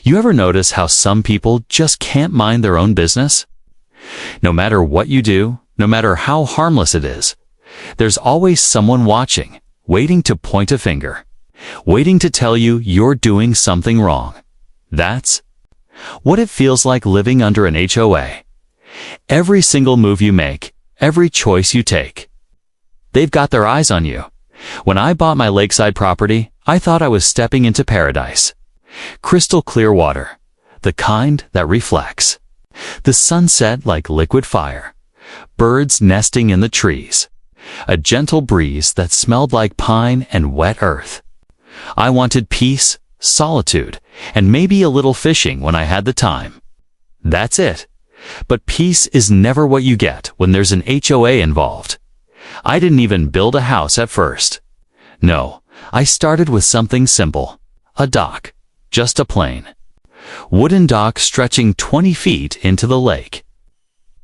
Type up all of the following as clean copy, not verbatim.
You ever notice how some people just can't mind their own business? No matter what you do, no matter how harmless it is, there's always someone watching, waiting to point a finger, waiting to tell you you're doing something wrong. That's what it feels like living under an HOA. Every single move you make, every choice you take, they've got their eyes on you. When I bought my lakeside property, I thought I was stepping into paradise. Crystal clear water, the kind that reflects. The sunset like liquid fire. Birds nesting in the trees. A gentle breeze that smelled like pine and wet earth. I wanted peace, solitude, and maybe a little fishing when I had the time. That's it. But peace is never what you get when there's an HOA involved. I didn't even build a house at first. No, I started with something simple. A dock. Just a plain wooden dock stretching 20 feet into the lake.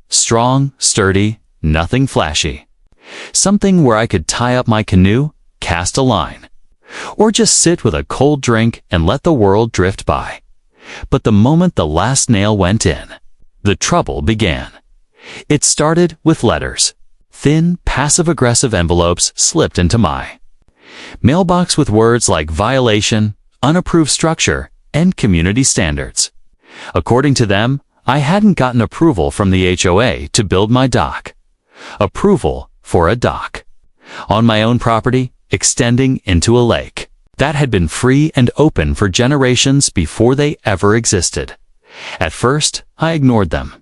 Strong, sturdy, nothing flashy. Something where I could tie up my canoe, cast a line, or just sit with a cold drink and let the world drift by. But the moment the last nail went in, the trouble began. It started with letters. Thin, passive-aggressive envelopes slipped into my mailbox with words like violation, unapproved structure, and community standards. According to them, I hadn't gotten approval from the HOA to build my dock. Approval for a dock on my own property, extending into a lake that had been free and open for generations before they ever existed. At first, I ignored them.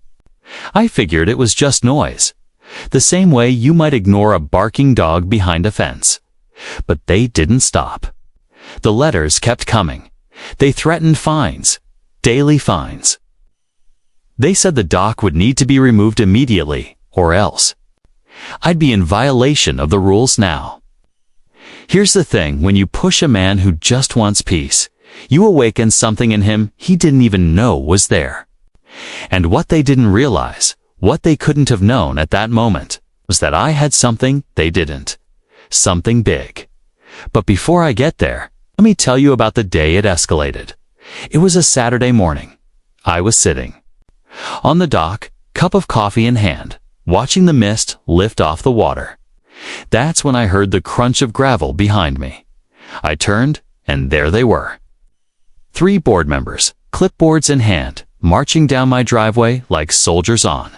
I figured it was just noise, the same way you might ignore a barking dog behind a fence. But they didn't stop. The letters kept coming. They threatened fines, daily fines. They said the dock would need to be removed immediately, or else I'd be in violation of the rules now. Here's the thing, when you push a man who just wants peace, you awaken something in him he didn't even know was there. And what they didn't realize, what they couldn't have known at that moment, was that I had something they didn't. Something big. But before I get there, let me tell you about the day it escalated. It was a Saturday morning. I was sitting on the dock, cup of coffee in hand, watching the mist lift off the water. That's when I heard the crunch of gravel behind me. I turned, and there they were. 3 board members, clipboards in hand, marching down my driveway like soldiers on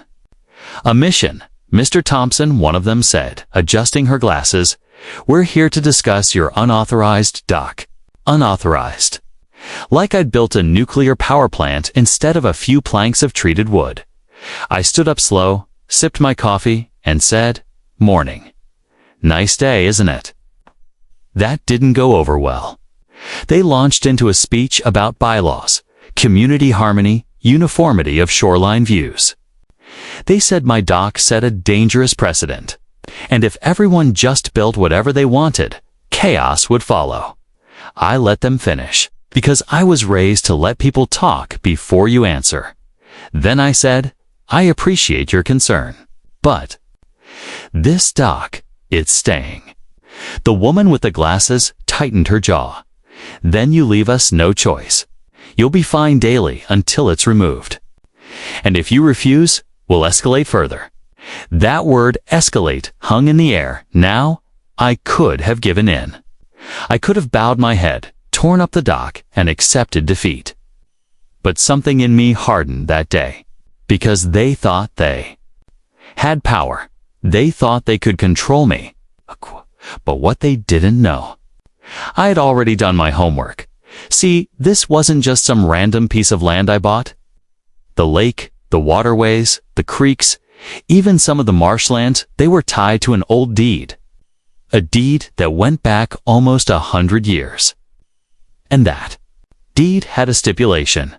a mission. Mr. Thompson, one of them said, adjusting her glasses, "We're here to discuss your unauthorized dock." Unauthorized. Like I'd built a nuclear power plant instead of a few planks of treated wood. I stood up slow, sipped my coffee, and said, "Morning. Nice day, isn't it?" That didn't go over well. They launched into a speech about bylaws, community harmony, uniformity of shoreline views. They said my dock set a dangerous precedent, and if everyone just built whatever they wanted, chaos would follow. I let them finish, because I was raised to let people talk before you answer. Then I said, "I appreciate your concern, but this dock, it's staying." The woman with the glasses tightened her jaw. "Then you leave us no choice. You'll be fined daily until it's removed. And if you refuse, we'll escalate further." That word escalate hung in the air. Now, I could have given in. I could have bowed my head, torn up the dock, and accepted defeat. But something in me hardened that day, because they thought they had power. They thought they could control me. But what they didn't know, I had already done my homework. See, this wasn't just some random piece of land I bought. The lake, the waterways, the creeks, even some of the marshlands, they were tied to an old deed. A deed that went back almost 100 years. And that deed had a stipulation.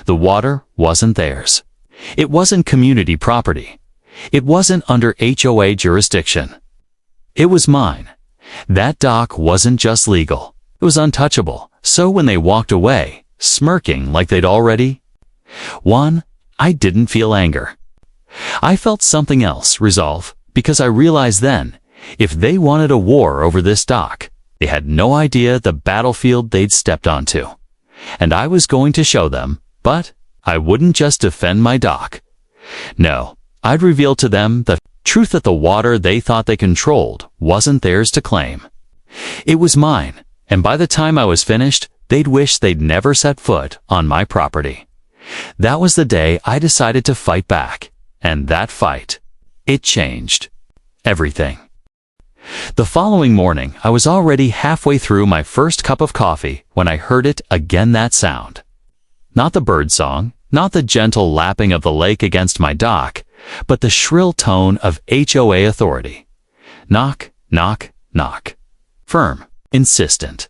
The water wasn't theirs. It wasn't community property. It wasn't under HOA jurisdiction. It was mine. That dock wasn't just legal. It was untouchable. So when they walked away, smirking like they'd already won, I didn't feel anger. I felt something else, resolve, because I realized then, if they wanted a war over this dock, they had no idea the battlefield they'd stepped onto. And I was going to show them, but I wouldn't just defend my dock. No, I'd reveal to them the truth that the water they thought they controlled wasn't theirs to claim. It was mine, and by the time I was finished, they'd wish they'd never set foot on my property. That was the day I decided to fight back, and that fight, it changed everything. The following morning, I was already halfway through my first cup of coffee when I heard it again, that sound. Not the bird song, not the gentle lapping of the lake against my dock, but the shrill tone of HOA authority. Knock, knock, knock. Firm, insistent.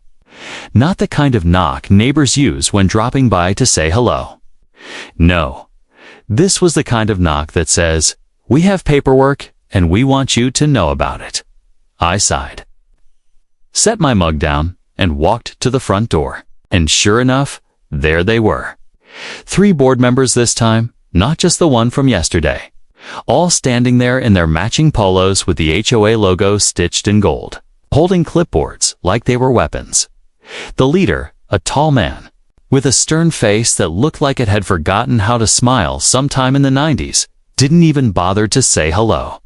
Not the kind of knock neighbors use when dropping by to say hello. No, this was the kind of knock that says, "We have paperwork, and we want you to know about it." I sighed, set my mug down, and walked to the front door. And sure enough, there they were. 3 board members this time, not just the one from yesterday. All standing there in their matching polos with the HOA logo stitched in gold, holding clipboards like they were weapons. The leader, a tall man, with a stern face that looked like it had forgotten how to smile sometime in the 90s, didn't even bother to say hello.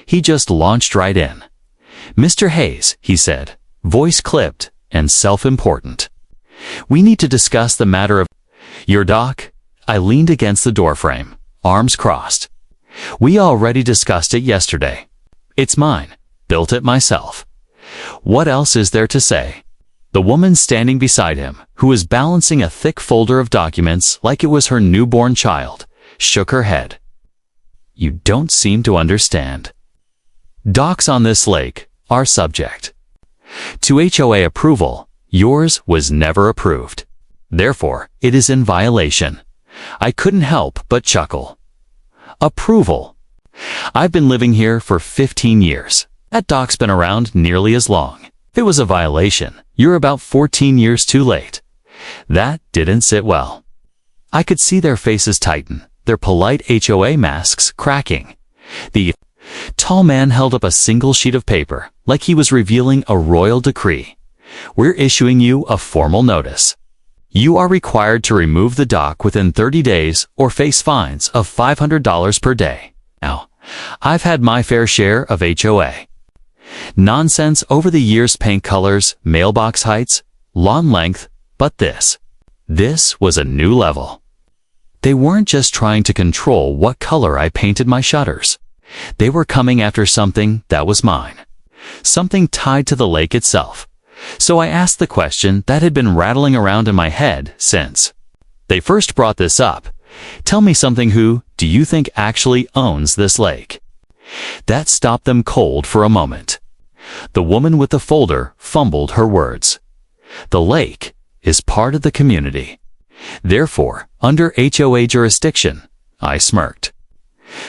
He just launched right in. "Mr. Hayes," he said, voice clipped and self-important. "We need to discuss the matter of your dock." I leaned against the doorframe, arms crossed. "We already discussed it yesterday. It's mine. Built it myself. What else is there to say?" The woman standing beside him, who was balancing a thick folder of documents like it was her newborn child, shook her head. "You don't seem to understand. Docks on this lake are subject to HOA approval. Yours was never approved. Therefore, it is in violation." I couldn't help but chuckle. Approval. I've been living here for 15 years. That dock's been around nearly as long. If it was a violation, you're about 14 years too late. That didn't sit well. I could see their faces tighten, their polite HOA masks cracking. The tall man held up a single sheet of paper, like he was revealing a royal decree. "We're issuing you a formal notice. You are required to remove the dock within 30 days or face fines of $500 per day." Now, I've had my fair share of HOA nonsense over the years: paint colors, mailbox heights, lawn length, but this was a new level. They weren't just trying to control what color I painted my shutters. They were coming after something that was mine, something tied to the lake itself. So I asked the question that had been rattling around in my head since they first brought this up. "Tell me something. Who do you think actually owns this lake?" That stopped them cold for a moment. The woman with the folder fumbled her words. "The lake is part of the community. Therefore, under HOA jurisdiction." I smirked.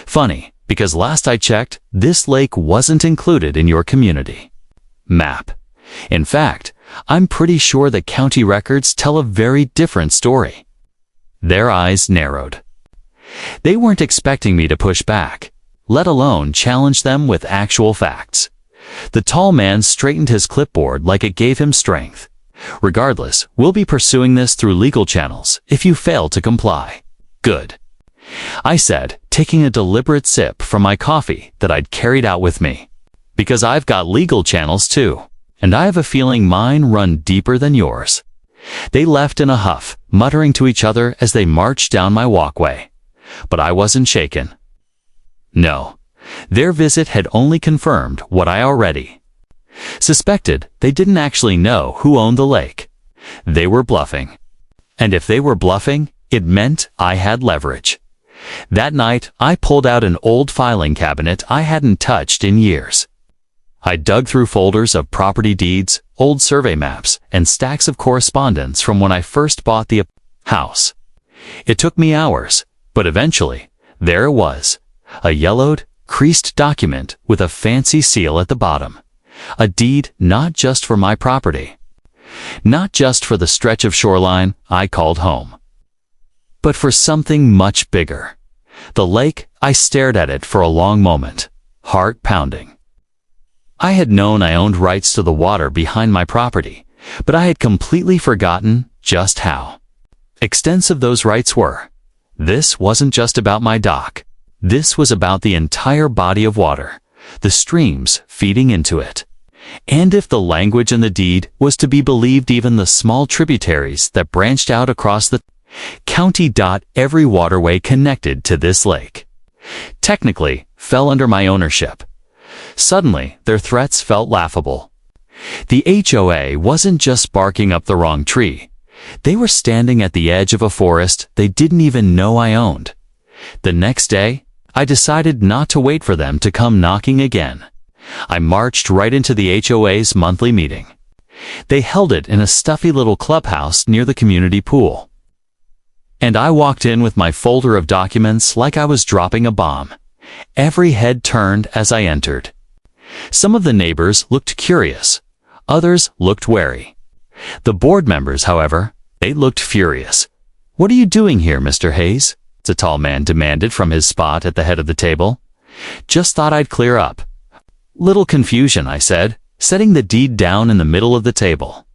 "Funny, because last I checked, this lake wasn't included in your community map. In fact, I'm pretty sure the county records tell a very different story." Their eyes narrowed. They weren't expecting me to push back, let alone challenge them with actual facts. The tall man straightened his clipboard like it gave him strength. "Regardless, we'll be pursuing this through legal channels if you fail to comply." "Good," I said, taking a deliberate sip from my coffee that I'd carried out with me. "Because I've got legal channels too, and I have a feeling mine run deeper than yours." They left in a huff, muttering to each other as they marched down my walkway. But I wasn't shaken. No, their visit had only confirmed what I already suspected. They didn't actually know who owned the lake. They were bluffing. And if they were bluffing, it meant I had leverage. That night, I pulled out an old filing cabinet I hadn't touched in years. I dug through folders of property deeds, old survey maps, and stacks of correspondence from when I first bought the house. It took me hours, but eventually, there it was, a yellowed, creased document with a fancy seal at the bottom. A deed not just for my property, not just for the stretch of shoreline I called home, but for something much bigger. The lake. I stared at it for a long moment, heart pounding. I had known I owned rights to the water behind my property, but I had completely forgotten just how extensive those rights were. This wasn't just about my dock. This was about the entire body of water, the streams feeding into it. And if the language in the deed was to be believed, even the small tributaries that branched out across the county. Every waterway connected to this lake technically fell under my ownership. Suddenly, their threats felt laughable. The HOA wasn't just barking up the wrong tree. They were standing at the edge of a forest they didn't even know I owned. The next day, I decided not to wait for them to come knocking again. I marched right into the HOA's monthly meeting. They held it in a stuffy little clubhouse near the community pool. And I walked in with my folder of documents like I was dropping a bomb. Every head turned as I entered. Some of the neighbors looked curious. Others looked wary. The board members, however, they looked furious. "What are you doing here, Mr. Hayes?" a tall man demanded from his spot at the head of the table. "Just thought I'd clear up." "Little confusion," I said, setting the deed down in the middle of the table.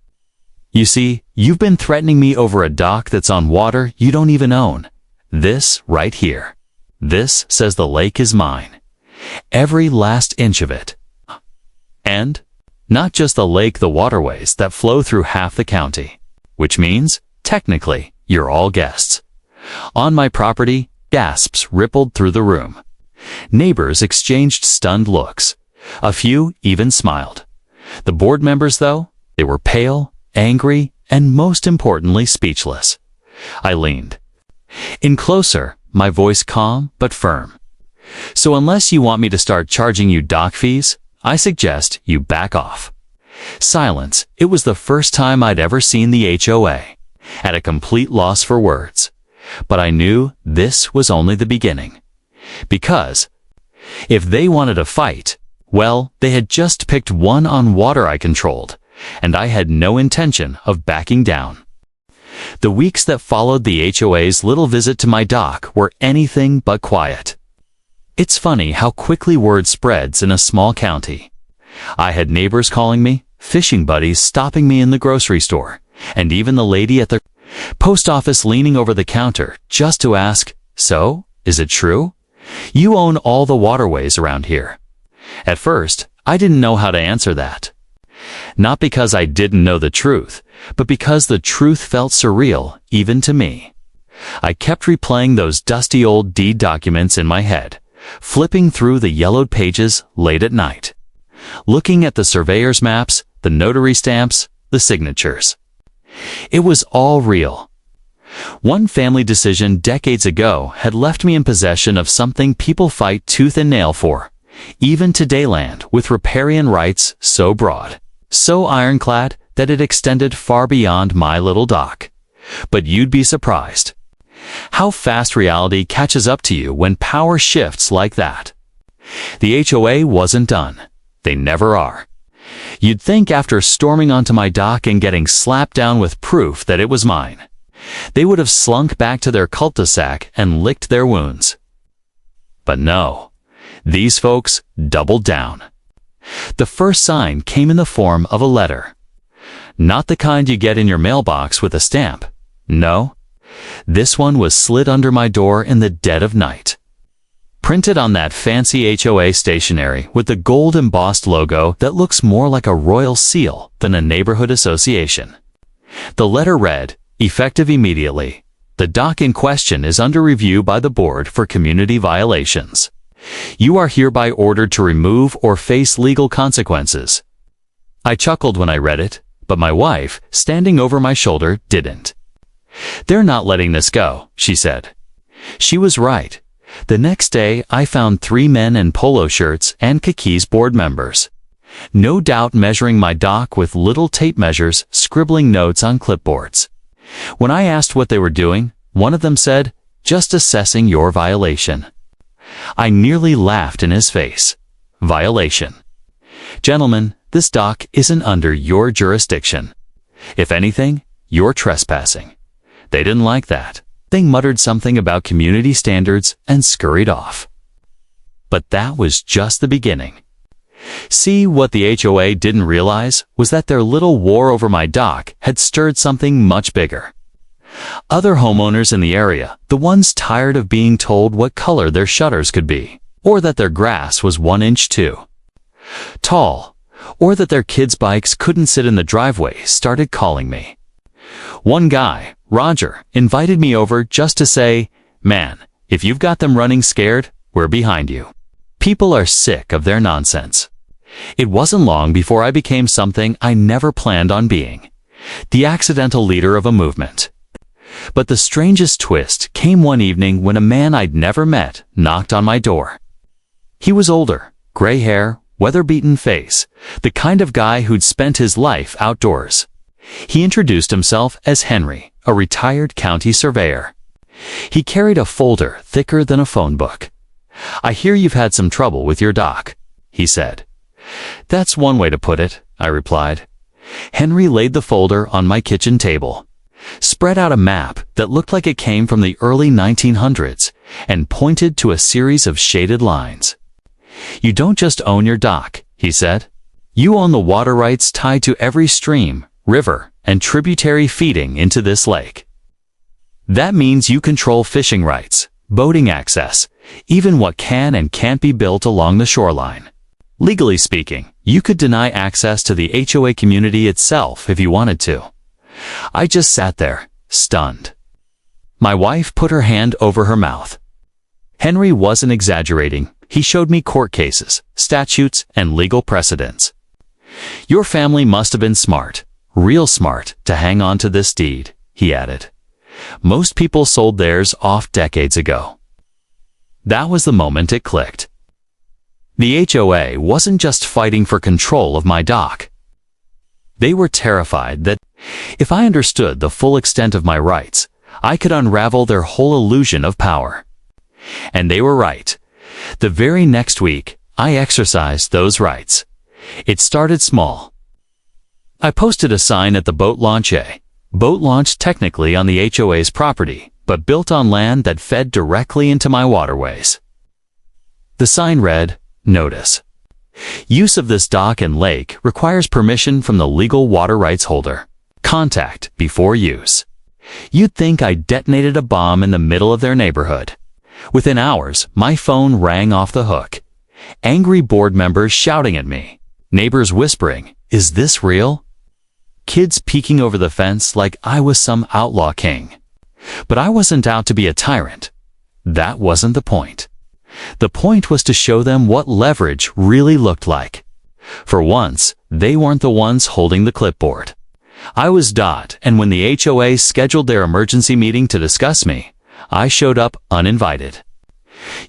"You see, you've been threatening me over a dock that's on water you don't even own. This right here. This says the lake is mine. Every last inch of it. And not just the lake, the waterways that flow through half the county. Which means, technically, you're all guests. On my property." Gasps rippled through the room. Neighbors exchanged stunned looks. A few even smiled. The board members, though, they were pale, angry, and most importantly, speechless. I leaned in closer, my voice calm but firm. "So unless you want me to start charging you dock fees, I suggest you back off." Silence. It was the first time I'd ever seen the HOA, at a complete loss for words. But I knew this was only the beginning. Because if they wanted a fight, well, they had just picked one on water I controlled, and I had no intention of backing down. The weeks that followed the HOA's little visit to my dock were anything but quiet. It's funny how quickly word spreads in a small county. I had neighbors calling me, fishing buddies stopping me in the grocery store, and even the lady at the post office leaning over the counter just to ask, "So, is it true? You own all the waterways around here?" At first, I didn't know how to answer that. Not because I didn't know the truth, but because the truth felt surreal, even to me. I kept replaying those dusty old deed documents in my head, flipping through the yellowed pages late at night, looking at the surveyor's maps, the notary stamps, the signatures. It was all real. One family decision decades ago had left me in possession of something people fight tooth and nail for, even today, land with riparian rights so broad, so ironclad that it extended far beyond my little dock. But you'd be surprised how fast reality catches up to you when power shifts like that. The HOA wasn't done. They never are. You'd think after storming onto my dock and getting slapped down with proof that it was mine, they would have slunk back to their cul-de-sac and licked their wounds. But no, these folks doubled down. The first sign came in the form of a letter. Not the kind you get in your mailbox with a stamp. No, this one was slid under my door in the dead of night. Printed on that fancy HOA stationery with the gold embossed logo that looks more like a royal seal than a neighborhood association. The letter read, effective immediately. The dock in question is under review by the board for community violations. You are hereby ordered to remove or face legal consequences. I chuckled when I read it, but my wife, standing over my shoulder, didn't. "They're not letting this go," she said. She was right. The next day, I found 3 men in polo shirts and khakis board members. No doubt measuring my dock with little tape measures, scribbling notes on clipboards. When I asked what they were doing, one of them said, "Just assessing your violation." I nearly laughed in his face. Violation. Gentlemen, this dock isn't under your jurisdiction. If anything, you're trespassing. They didn't like that. They muttered something about community standards and scurried off. But that was just the beginning. See, what the HOA didn't realize was that their little war over my dock had stirred something much bigger. Other homeowners in the area, the ones tired of being told what color their shutters could be, or that their grass was 1 inch too tall, or that their kids' bikes couldn't sit in the driveway, started calling me. One guy, Roger, invited me over just to say, "Man, if you've got them running scared, we're behind you." People are sick of their nonsense. It wasn't long before I became something I never planned on being, the accidental leader of a movement. But the strangest twist came one evening when a man I'd never met knocked on my door. He was older, gray hair, weather-beaten face, the kind of guy who'd spent his life outdoors. He introduced himself as Henry, a retired county surveyor. He carried a folder thicker than a phone book. "I hear you've had some trouble with your dock," he said. "That's one way to put it," I replied. Henry laid the folder on my kitchen table, spread out a map that looked like it came from the early 1900s, and pointed to a series of shaded lines. "You don't just own your dock," he said. "You own the water rights tied to every stream, river, and tributary feeding into this lake. That means you control fishing rights, boating access, even what can and can't be built along the shoreline. Legally speaking, you could deny access to the HOA community itself if you wanted to." I just sat there, stunned. My wife put her hand over her mouth. Henry wasn't exaggerating. He showed me court cases, statutes, and legal precedents. "Your family must have been smart, real smart, to hang on to this deed," he added. "Most people sold theirs off decades ago." That was the moment it clicked. The HOA wasn't just fighting for control of my dock. They were terrified that, if I understood the full extent of my rights, I could unravel their whole illusion of power. And they were right. The very next week, I exercised those rights. It started small. I posted a sign at the boat launch boat launch technically on the HOA's property, but built on land that fed directly into my waterways. The sign read, "Notice. Use of this dock and lake requires permission from the legal water rights holder. Contact before use." You'd think I detonated a bomb in the middle of their neighborhood. Within hours, my phone rang off the hook. Angry board members shouting at me. Neighbors whispering, "Is this real?" Kids peeking over the fence like I was some outlaw king. But I wasn't out to be a tyrant. That wasn't the point. The point was to show them what leverage really looked like. For once, they weren't the ones holding the clipboard. I was Dot, and when the HOA scheduled their emergency meeting to discuss me, I showed up uninvited.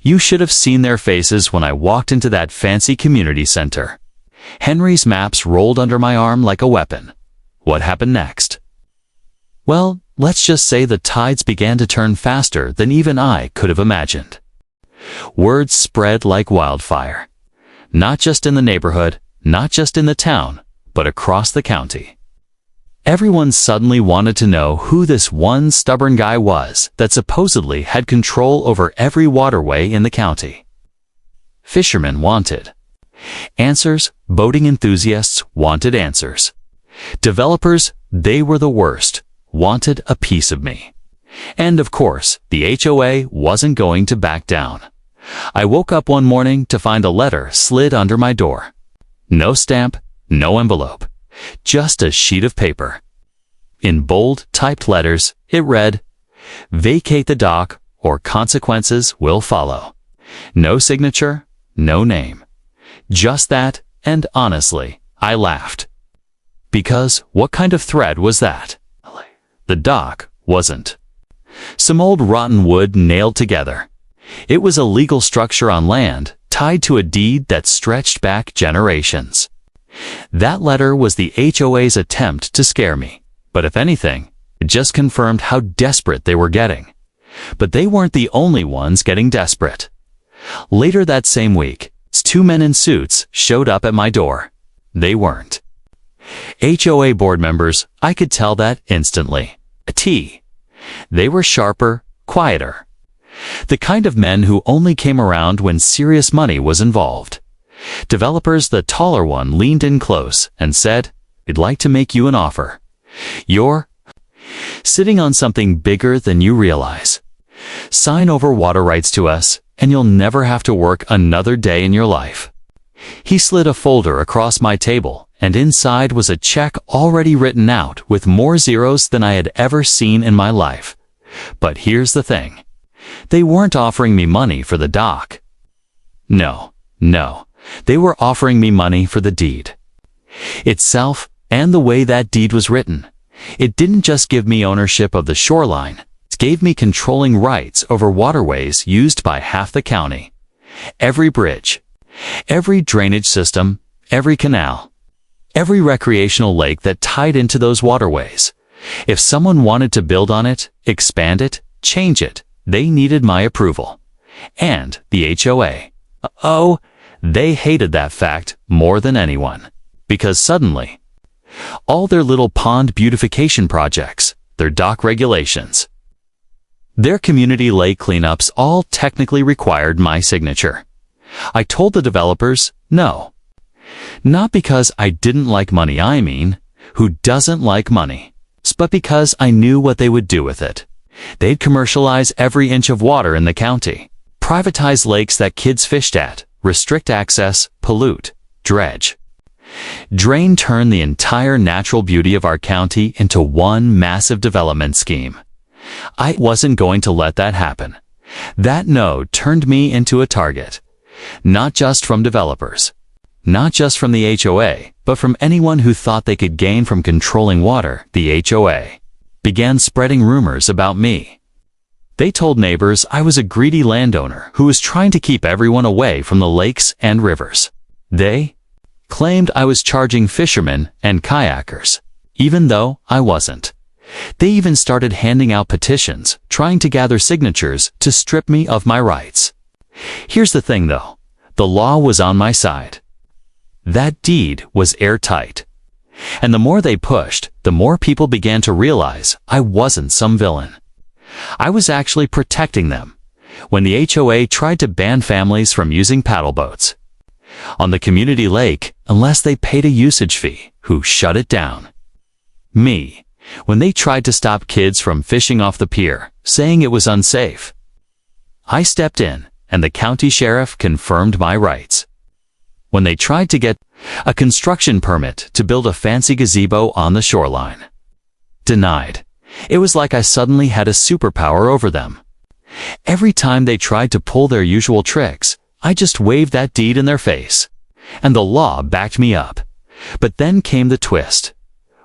You should have seen their faces when I walked into that fancy community center. Henry's maps rolled under my arm like a weapon. What happened next? Well, let's just say the tides began to turn faster than even I could have imagined. Word spread like wildfire. Not just in the neighborhood, not just in the town, but across the county. Everyone suddenly wanted to know who this one stubborn guy was that supposedly had control over every waterway in the county. Fishermen wanted answers. Boating enthusiasts wanted answers. Developers, they were the worst, wanted a piece of me. And of course, the HOA wasn't going to back down. I woke up one morning to find a letter slid under my door. No stamp, no envelope. Just a sheet of paper. In bold, typed letters, it read, "Vacate the dock or consequences will follow." No signature, no name. Just that, and honestly, I laughed. Because what kind of threat was that? The dock wasn't. Some old rotten wood nailed together. It was a legal structure on land tied to a deed that stretched back generations. That letter was the HOA's attempt to scare me, but if anything, it just confirmed how desperate they were getting. But they weren't the only ones getting desperate. Later that same week, 2 men in suits showed up at my door. They weren't HOA board members. I could tell that instantly. They were sharper, quieter. The kind of men who only came around when serious money was involved. Developers, the taller one, leaned in close and said, "We'd like to make you an offer. You're sitting on something bigger than you realize. Sign over water rights to us, and you'll never have to work another day in your life." He slid a folder across my table, and inside was a check already written out with more zeros than I had ever seen in my life. But here's the thing. They weren't offering me money for the dock. No. They were offering me money for the deed itself and the way that deed was written. It didn't just give me ownership of the shoreline. It gave me controlling rights over waterways used by half the county. Every bridge, every drainage system, every canal, every recreational lake that tied into those waterways. If someone wanted to build on it, expand it, change it, they needed my approval. And the HOA. Oh, they hated that fact more than anyone. Because suddenly, all their little pond beautification projects, their dock regulations, their community lake cleanups all technically required my signature. I told the developers no. Not because I didn't like money, I mean, who doesn't like money? But because I knew what they would do with it. They'd commercialize every inch of water in the county, privatize lakes that kids fished at, restrict access, pollute, dredge, drain, turn the entire natural beauty of our county into one massive development scheme. I wasn't going to let that happen. That no turned me into a target, not just from developers, not just from the HOA, but from anyone who thought they could gain from controlling water. The HOA began spreading rumors about me. They told neighbors I was a greedy landowner who was trying to keep everyone away from the lakes and rivers. They claimed I was charging fishermen and kayakers, even though I wasn't. They even started handing out petitions, trying to gather signatures to strip me of my rights. Here's the thing though, the law was on my side. That deed was airtight. And the more they pushed, the more people began to realize I wasn't some villain. I was actually protecting them. When the HOA tried to ban families from using paddle boats on the community lake unless they paid a usage fee, who shut it down? Me. When they tried to stop kids from fishing off the pier, saying it was unsafe, I stepped in, and the county sheriff confirmed my rights. When they tried to get a construction permit to build a fancy gazebo on the shoreline, denied. It was like I suddenly had a superpower over them. Every time they tried to pull their usual tricks, I just waved that deed in their face, and the law backed me up. But then came the twist.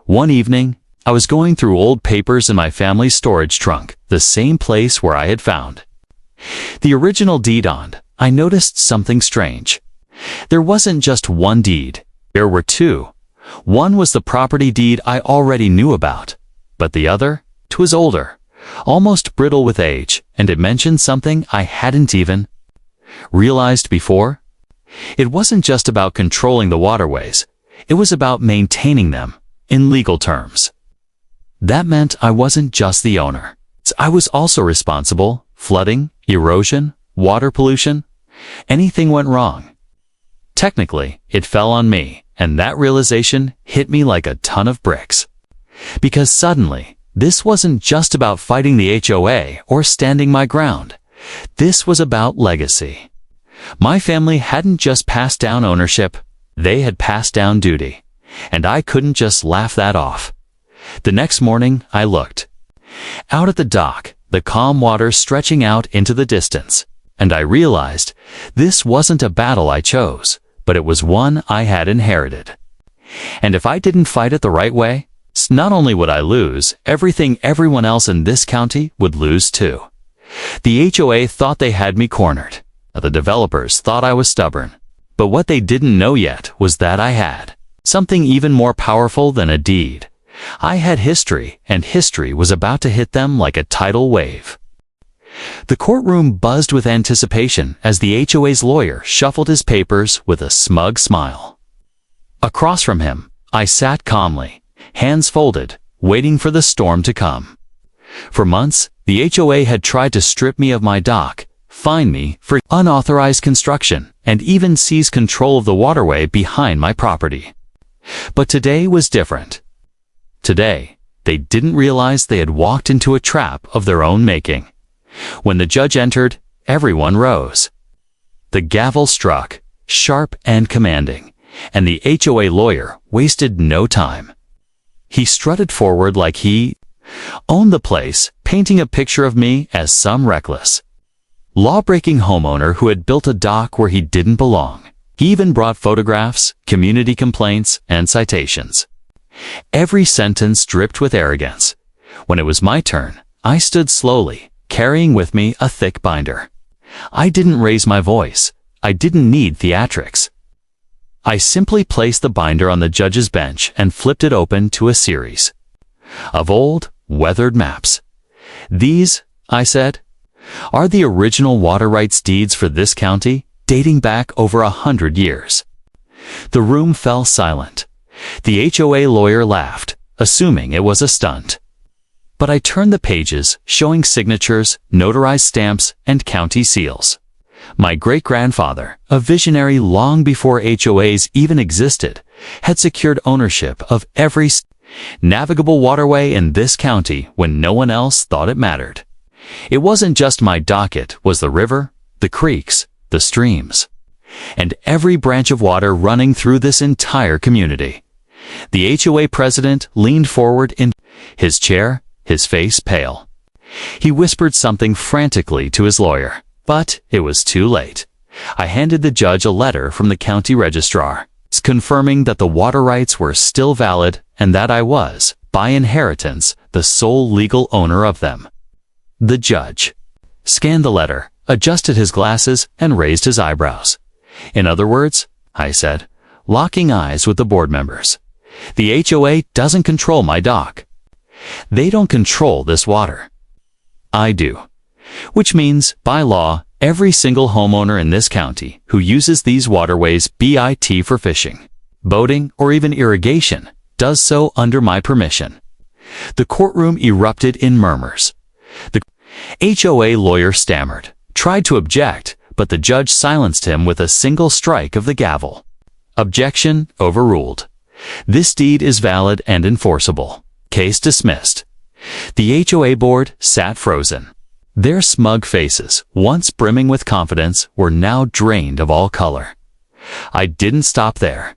One evening, I was going through old papers in my family's storage trunk, the same place where I had found the original deed on. I noticed something strange. There wasn't just one deed, there were two. One was the property deed I already knew about, but the other, 'twas older, almost brittle with age, and it mentioned something I hadn't even realized before. It wasn't just about controlling the waterways, it was about maintaining them, in legal terms. That meant I wasn't just the owner. I was also responsible. Flooding, erosion, water pollution, anything went wrong. Technically, it fell on me, and that realization hit me like a ton of bricks. Because suddenly, this wasn't just about fighting the HOA or standing my ground. This was about legacy. My family hadn't just passed down ownership, they had passed down duty. And I couldn't just laugh that off. The next morning, I looked out at the dock, the calm water stretching out into the distance, and I realized this wasn't a battle I chose, but it was one I had inherited. And if I didn't fight it the right way, not only would I lose everything, everyone else in this county would lose too. The HOA thought they had me cornered. The developers thought I was stubborn. But what they didn't know yet was that I had something even more powerful than a deed. I had history, and history was about to hit them like a tidal wave. The courtroom buzzed with anticipation as the HOA's lawyer shuffled his papers with a smug smile. Across from him, I sat calmly, hands folded, waiting for the storm to come. For months, the HOA had tried to strip me of my dock, fine me for unauthorized construction, and even seize control of the waterway behind my property. But today was different. Today, they didn't realize they had walked into a trap of their own making. When the judge entered, everyone rose. The gavel struck, sharp and commanding, and the HOA lawyer wasted no time. He strutted forward like he owned the place, painting a picture of me as some reckless, law-breaking homeowner who had built a dock where he didn't belong. He even brought photographs, community complaints, and citations. Every sentence dripped with arrogance. When it was my turn, I stood slowly, carrying with me a thick binder. I didn't raise my voice. I didn't need theatrics. I simply placed the binder on the judge's bench and flipped it open to a series of old, weathered maps. These, I said, are the original water rights deeds for this county, dating back over 100 years. The room fell silent. The HOA lawyer laughed, assuming it was a stunt. But I turned the pages, showing signatures, notarized stamps, and county seals. My great-grandfather, a visionary long before HOAs even existed, had secured ownership of every navigable waterway in this county when no one else thought it mattered. It wasn't just my dock, it was the river, the creeks, the streams, and every branch of water running through this entire community. The HOA president leaned forward in his chair, his face pale. He whispered something frantically to his lawyer, but it was too late. I handed the judge a letter from the county registrar, confirming that the water rights were still valid and that I was, by inheritance, the sole legal owner of them. The judge scanned the letter, adjusted his glasses, and raised his eyebrows. In other words, I said, locking eyes with the board members, the HOA doesn't control my dock. They don't control this water. I do. Which means, by law, every single homeowner in this county who uses these waterways, BIT for fishing, boating, or even irrigation, does so under my permission. The courtroom erupted in murmurs. The HOA lawyer stammered, tried to object, but the judge silenced him with a single strike of the gavel. Objection overruled. This deed is valid and enforceable. Case dismissed. The HOA board sat frozen. Their smug faces, once brimming with confidence, were now drained of all color. I didn't stop there.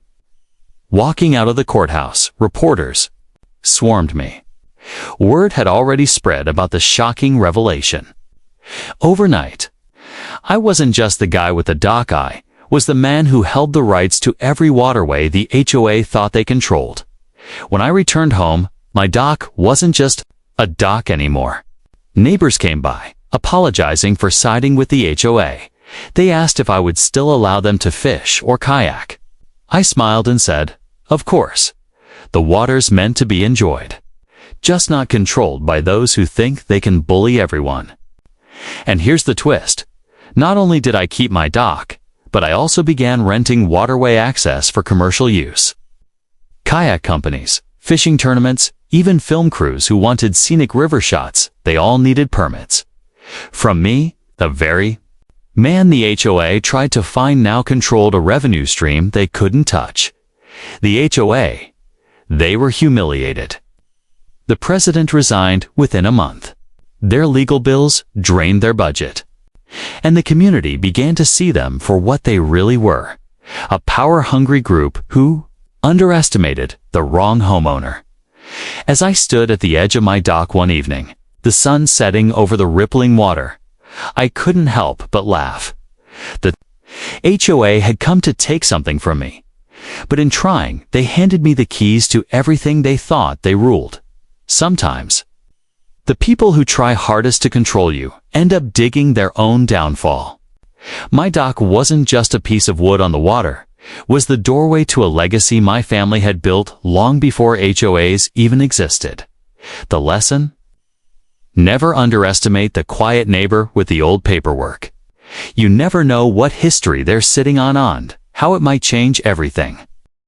Walking out of the courthouse, reporters swarmed me. Word had already spread about the shocking revelation. Overnight, I wasn't just the guy with the dock, I was the man who held the rights to every waterway the HOA thought they controlled. When I returned home, my dock wasn't just a dock anymore. Neighbors came by, apologizing for siding with the HOA. They asked if I would still allow them to fish or kayak. I smiled and said, of course. The water's meant to be enjoyed, just not controlled by those who think they can bully everyone. And here's the twist. Not only did I keep my dock, but I also began renting waterway access for commercial use. Kayak companies, fishing tournaments, even film crews who wanted scenic river shots, they all needed permits. From me, the very man the HOA tried to find now controlled a revenue stream they couldn't touch. The HOA, they were humiliated. The president resigned within a month. Their legal bills drained their budget. And the community began to see them for what they really were, a power-hungry group who underestimated the wrong homeowner. As I stood at the edge of my dock one evening, the sun setting over the rippling water, I couldn't help but laugh. The HOA had come to take something from me, but in trying, they handed me the keys to everything they thought they ruled. Sometimes, the people who try hardest to control you end up digging their own downfall. My dock wasn't just a piece of wood on the water, was the doorway to a legacy my family had built long before HOAs even existed. The lesson? Never underestimate the quiet neighbor with the old paperwork. You never know what history they're sitting on and how it might change everything.